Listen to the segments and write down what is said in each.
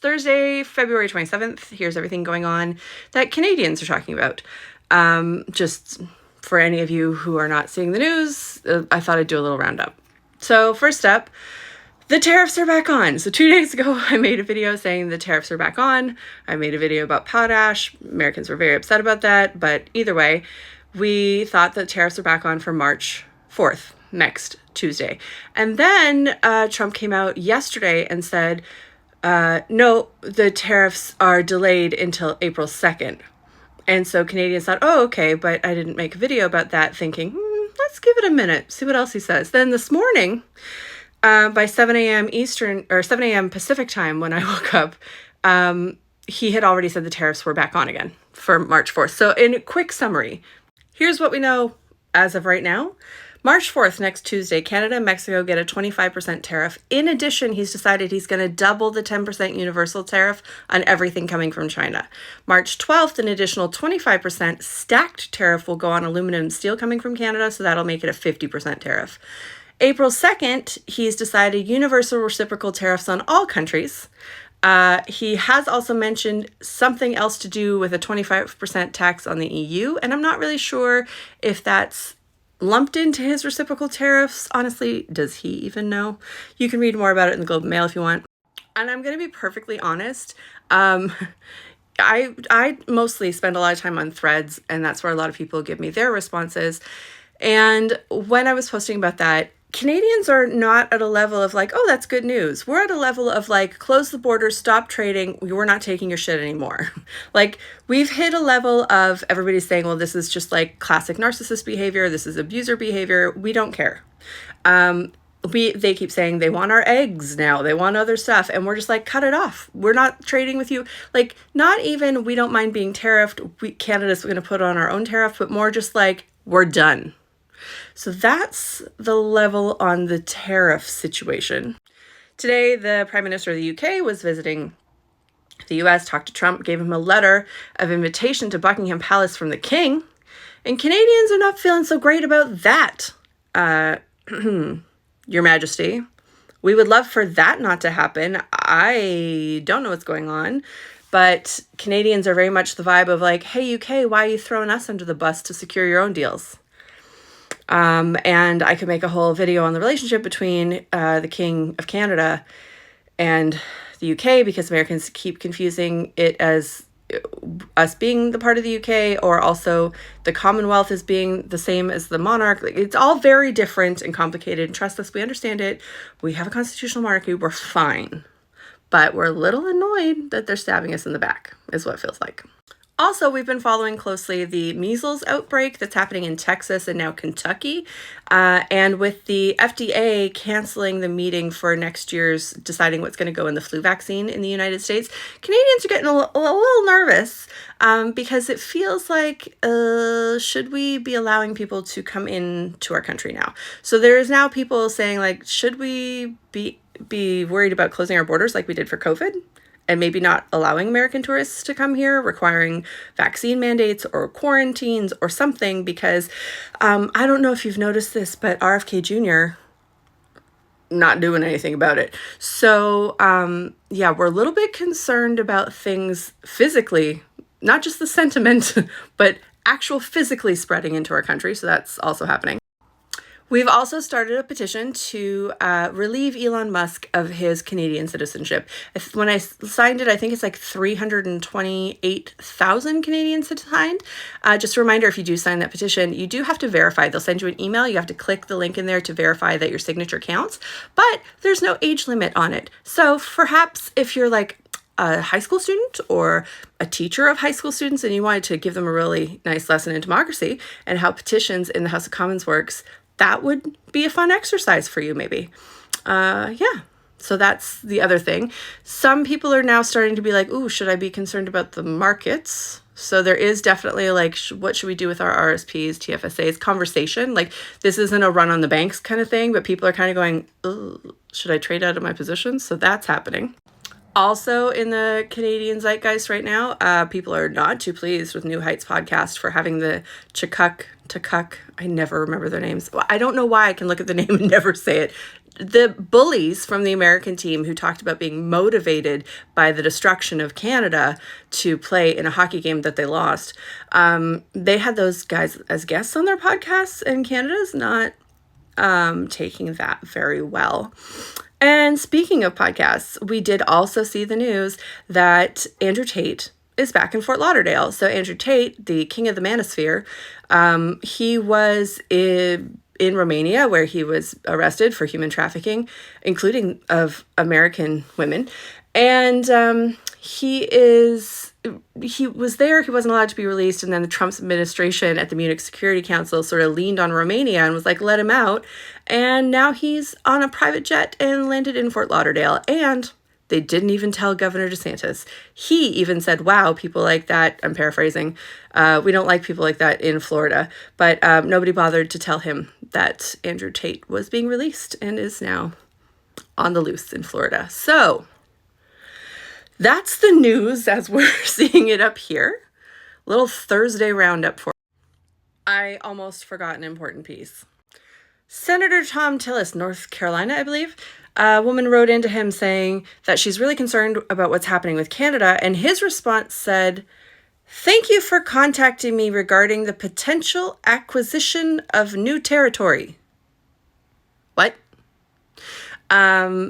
Thursday, February 27th. Here's everything going on that Canadians are talking about. Just for any of you who are not seeing the news, I thought I'd do a little roundup. So first up, the tariffs are back on. So 2 days ago, I made a video saying the tariffs are back on. I made a video about potash. Americans were very upset about that. But either way, we thought that tariffs are back on for March 4th, next Tuesday. And then Trump came out yesterday and said, no, the tariffs are delayed until April 2nd. And so Canadians thought, oh, okay, but I didn't make a video about that, thinking, let's give it a minute, see what else he says. Then this morning, by 7 a.m. Eastern, or 7 a.m. Pacific time when I woke up, he had already said the tariffs were back on again for March 4th. So in a quick summary, here's what we know as of right now. March 4th, next Tuesday, Canada and Mexico get a 25% tariff. In addition, he's decided he's going to double the 10% universal tariff on everything coming from China. March 12th, an additional 25% stacked tariff will go on aluminum and steel coming from Canada, so that'll make it a 50% tariff. April 2nd, he's decided universal reciprocal tariffs on all countries. He has also mentioned something else to do with a 25% tax on the EU, and I'm not really sure if that's lumped into his reciprocal tariffs. Honestly, does he even know? You can read more about it in the Globe and Mail if you want. And I'm going to be perfectly honest. I mostly spend a lot of time on Threads, and that's where a lot of people give me their responses. And when I was posting about that, Canadians are not at a level of like, oh, that's good news. We're at a level of like, close the borders, stop trading. We're not taking your shit anymore. Like, we've hit a level of everybody's saying, well, this is just like classic narcissist behavior. This is abuser behavior. We don't care. They keep saying they want our eggs now. They want other stuff. And we're just like, cut it off. We're not trading with you. Like, not even, we don't mind being tariffed. Canada's going to put on our own tariff, but more just like, we're done. So that's the level on the tariff situation. Today, the Prime Minister of the UK was visiting the US, talked to Trump, gave him a letter of invitation to Buckingham Palace from the King. And Canadians are not feeling so great about that, Your Majesty. We would love for that not to happen. I don't know what's going on. But Canadians are very much the vibe of like, hey, UK, why are you throwing us under the bus to secure your own deals? And I could make a whole video on the relationship between the King of Canada and the UK, because Americans keep confusing it as us being the part of the UK, or also the Commonwealth as being the same as the monarch. It's all very different and complicated. And trust us, we understand it. We have a constitutional monarchy. We're fine. But we're a little annoyed that they're stabbing us in the back, is what it feels like. Also, we've been following closely the measles outbreak that's happening in Texas and now Kentucky. And with the FDA canceling the meeting for next year's deciding what's going to go in the flu vaccine in the United States, Canadians are getting a little nervous because it feels like, should we be allowing people to come into our country now? So there's now people saying, like, should we be worried about closing our borders like we did for COVID? And maybe not allowing American tourists to come here, requiring vaccine mandates or quarantines or something, because I don't know if you've noticed this, but RFK Jr. not doing anything about it. So yeah, we're a little bit concerned about things physically, not just the sentiment, but actual physically spreading into our country. So that's also happening. We've also started a petition to relieve Elon Musk of his Canadian citizenship. When I signed it, I think it's like 328,000 Canadians had signed. Just a reminder, if you do sign that petition, you do have to verify. They'll send you an email. You have to click the link in there to verify that your signature counts, but there's no age limit on it. So perhaps if you're like a high school student or a teacher of high school students and you wanted to give them a really nice lesson in democracy and how petitions in the House of Commons works, that would be a fun exercise for you, maybe. Yeah. So that's the other thing. Some people are now starting to be like, ooh, should I be concerned about the markets? So there is definitely like, what should we do with our RRSPs, TFSAs conversation? Like, this isn't a run on the banks kind of thing, but people are kind of going, ooh, should I trade out of my positions? So that's happening. Also in the Canadian zeitgeist right now, people are not too pleased with New Heights podcast for having the Takuk, I never remember their names. I don't know why I can look at the name and never say it. the bullies from the American team who talked about being motivated by the destruction of Canada to play in a hockey game that they lost, they had those guys as guests on their podcasts, and Canada's not taking that very well. And speaking of podcasts, we did also see the news that Andrew Tate is back in Fort Lauderdale. So Andrew Tate, the king of the manosphere, he was in Romania, where he was arrested for human trafficking, including of American women. And he was there, he wasn't allowed to be released, and then the Trump's administration at the Munich Security Council sort of leaned on Romania and was like, let him out. And now he's on a private jet and landed in Fort Lauderdale. And they didn't even tell Governor DeSantis. He even said, wow, people like that, I'm paraphrasing, we don't like people like that in Florida. But nobody bothered to tell him that Andrew Tate was being released and is now on the loose in Florida. So that's the news as we're seeing it up here. Little Thursday roundup for I almost forgot an important piece. Senator Tom Tillis, North Carolina, I believe, a woman wrote into him saying that she's really concerned about what's happening with Canada, and his response said, "Thank you for contacting me regarding the potential acquisition of new territory." What?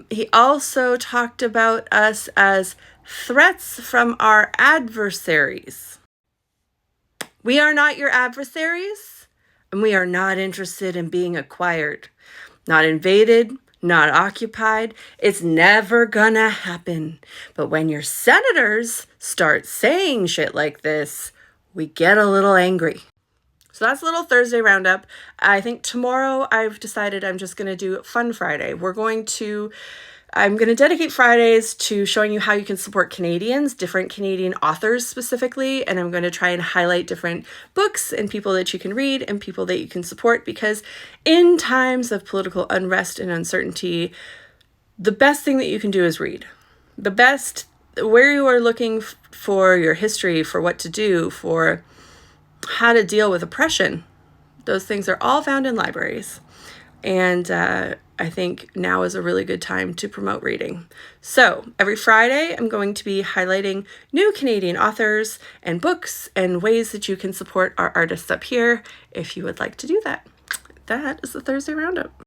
He also talked about us as threats from our adversaries. We are not your adversaries, and we are not interested in being acquired. Not invaded, not occupied. It's never gonna happen. But when your senators start saying shit like this, we get a little angry. So that's a little Thursday roundup. I think tomorrow I've decided I'm just going to do Fun Friday. I'm going to dedicate Fridays to showing you how you can support Canadians, different Canadian authors specifically, and I'm going to try and highlight different books and people that you can read and people that you can support, because in times of political unrest and uncertainty, the best thing that you can do is read. The best, where you are looking for your history, for what to do, for how to deal with oppression, those things are all found in libraries. And I think now is a really good time to promote reading. So every Friday, I'm going to be highlighting new Canadian authors and books and ways that you can support our artists up here if you would like to do that. That is the Thursday Roundup.